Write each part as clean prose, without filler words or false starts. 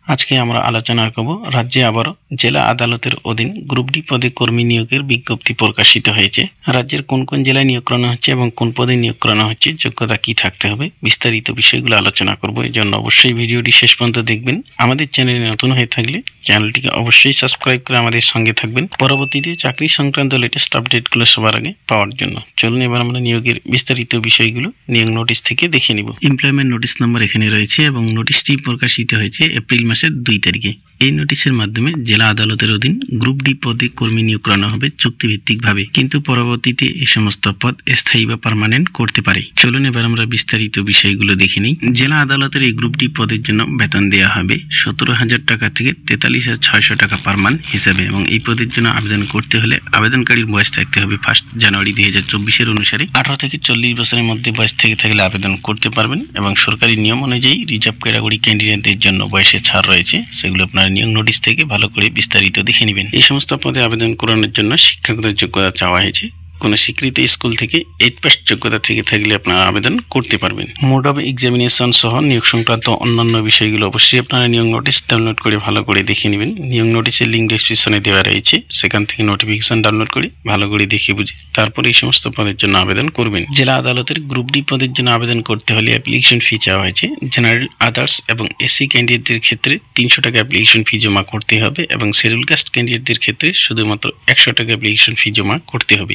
আজকে আমরা আলোচনা করব রাজ্যে আবারও জেলা আদালতের অধীন গ্রুপ ডি পদে কর্মী নিয়োগের বিজ্ঞপ্তি প্রকাশিত হয়েছে। রাজ্যের কোন কোন জেলায় নিয়োগ করানো হচ্ছে এবং কোন পদে নিয়োগ করানো হচ্ছে, যোগ্যতা কি থাকতে হবে, বিস্তারিত বিষয়গুলো আলোচনা করব। এই জন্য অবশ্যই ভিডিওটি শেষ পর্যন্ত দেখবেন। আমাদের চ্যানেলে নতুন হয়ে থাকলে চ্যানেলটিকে অবশ্যই সাবস্ক্রাইব করে আমাদের সঙ্গে থাকবেন, পরবর্তীতে চাকরি সংক্রান্ত লেটেস্ট আপডেটগুলো সবার আগে পাওয়ার জন্য। চলুন এবার আমরা নিয়োগের বিস্তারিত বিষয়গুলো নিয়োগ নোটিশ থেকে দেখে নিব। এমপ্লয়মেন্ট নোটিশ নাম্বার এখানে রয়েছে এবং নোটিশটি প্রকাশিত হয়েছে এপ্রিল মাসের 2 তারিখে। এই নোটিশের মাধ্যমে জেলা আদালতের অধীন গ্রুপ ডি পদে কর্মী নিয়োগ করানো হবে চুক্তিভিত্তিকভাবে, কিন্তু পরবর্তীতে এই সমস্ত পদ স্থায়ী বা পার্মানেন্ট করতে পারে। চলুন এবার আমরা বিস্তারিত বিষয়গুলো দেখে নিই। জেলা আদালতের এই গ্রুপ ডি পদের জন্য বেতন দেওয়া হবে 17,000 টাকা থেকে 43,600 টাকা পার মান্থ হিসাবে, এবং এই পদের জন্য আবেদন করতে হলে আবেদনকারীর বয়স থাকতে হবে 1 জানুয়ারি 2024 অনুসারে 18 থেকে 40 বছরের মধ্যে বয়স থেকে থাকলে আবেদন করতে পারবেন, এবং সরকারি নিয়ম অনুযায়ী রিজার্ভ ক্যাটাগরি ক্যান্ডিডেটদের জন্য বয়সে ছাড় রয়েছে, সেগুলো আপনারা নিয়োগ নোটিশ থেকে ভালো করে বিস্তারিত দেখে নেবেন। এই সমস্ত পদে আবেদন করানোর জন্য শিক্ষাগত যোগ্যতা চাওয়া হয়েছে। কোনো স্বীকৃত স্কুল থেকে 8 পাস যোগ্যতা থেকে থাকলে আপনারা আবেদন করতে পারবেন। মোড অফ এক্সামিনেশন সহ নিয়োগ সংক্রান্ত অন্যান্য বিষয়গুলো অবশ্যই আপনারা নিয়োগ নোটিশ ডাউনলোড করে ভালো করে দেখে নেবেন। নিয়োগ নোটিশের লিঙ্ক ডেসক্রিপশনে দেওয়া রয়েছে, সেখান থেকে নোটিফিকেশন ডাউনলোড করে ভালো করে দেখে বুঝে তারপরে এই সমস্ত পদের জন্য আবেদন করবেন। জেলা আদালতের গ্রুপ ডি পদের জন্য আবেদন করতে হলে অ্যাপ্লিকেশন ফি চাওয়া হয়েছে। জেনারেল, আদার্স এবং এসসি ক্যান্ডিডেটদের ক্ষেত্রে 300 টাকা অ্যাপ্লিকেশন ফি জমা করতে হবে, এবং শিডিউল কাস্ট ক্যান্ডিডেটদের ক্ষেত্রে শুধুমাত্র 100 টাকা অ্যাপ্লিকেশন ফি জমা করতে হবে।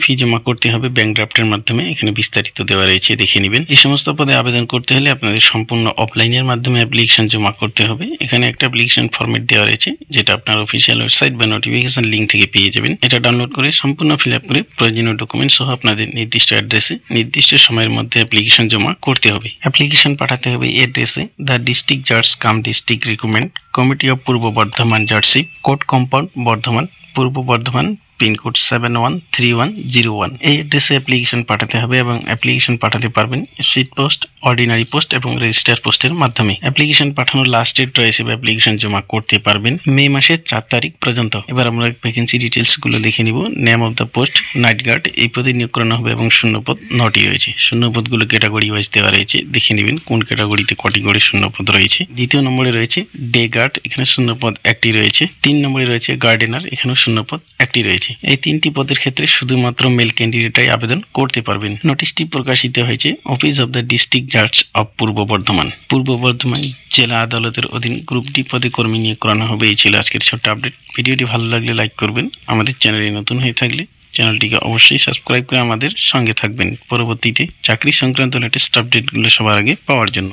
ফি জমা করতে হবে ব্যাংক ড্রাফটের মাধ্যমে, এখানে বিস্তারিত দেওয়া রয়েছে, দেখে নেবেন। এই সমস্ত পদে আবেদন করতে হলে আপনাদের সম্পূর্ণ অফলাইনের মাধ্যমে অ্যাপ্লিকেশন জমা করতে হবে। এখানে একটা অ্যাপ্লিকেশন ফরম্যাট দেওয়া রয়েছে, যেটা আপনার অফিসিয়াল ওয়েবসাইট বা নোটিফিকেশন লিঙ্ক থেকে পেয়ে যাবেন। এটা ডাউনলোড করে সম্পূর্ণ ফিল আপ করে প্রয়োজনীয় ডকুমেন্ট সহ আপনাদের নির্দিষ্ট অ্যাড্রেসে নির্দিষ্ট সময়ের মধ্যে অ্যাপ্লিকেশন জমা করতে হবে। অ্যাপ্লিকেশন পাঠাতে হবে অ্যাড্রেসে দ্য ডিস্ট্রিক্ট জাজ cum district recruitment committee of Purba Bardhaman জার্সি, court compound Bardhaman, Purba Bardhaman, pin code 713101। এই অ্যাড্রেসে অ্যাপ্লিকেশন পাঠাতে হবে, এবং অ্যাপ্লিকেশন পাঠাতে পারবেন স্পিড পোস্ট, অর্ডিনারি পোস্ট এবং রেজিস্টার পোস্টের মাধ্যমে। অ্যাপ্লিকেশন পাঠানোর লাস্ট ডেট রয়েছে, অ্যাপ্লিকেশন জমা করতে পারবেন মে মাসের 4 তারিখ পর্যন্ত। এবার আমরা ভ্যাকেন্সি ডিটেলস গুলো দেখে নিব। Name of the post night guard, এই পদে নিয়োগ করানো হবে, এবং শূন্যপদ 9টি রয়েছে। শূন্যপদগুলো ক্যাটাগরি ওয়াইজ দেওয়া রয়েছে, দেখে নেবেন কোন ক্যাটাগরিতে কটি করে শূন্যপদ রয়েছে। দ্বিতীয় নম্বরে রয়েছে ডে গার্ড, এখানে শূন্যপদ 1টি রয়েছে। 3 নম্বরে রয়েছে গার্ডেনার, এখানেও শূন্যপদ 1টি রয়েছে। এই 3টি পদের ক্ষেত্রে শুধুমাত্র মেল ক্যান্ডিডেটই আবেদন করতে পারবেন। নোটিশটি প্রকাশিত হয়েছে অফিস অব দ্য ডিস্ট্রিক্ট জাজ অফ পূর্ব বর্ধমান। পূর্ব বর্ধমান জেলা আদালতের অধীন গ্রুপ ডি পদে কর্মী নিয়োগ করানো হবে। এই ছিল আজকের ছোট্ট আপডেট। ভিডিওটি ভালো লাগলে লাইক করবেন, আমাদের চ্যানেলে নতুন হয়ে থাকলে চ্যানেলটিকে অবশ্যই সাবস্ক্রাইব করে আমাদের সঙ্গে থাকবেন, পরবর্তীতে চাকরি সংক্রান্ত লেটেস্ট আপডেটগুলো সবার আগে পাওয়ার জন্য।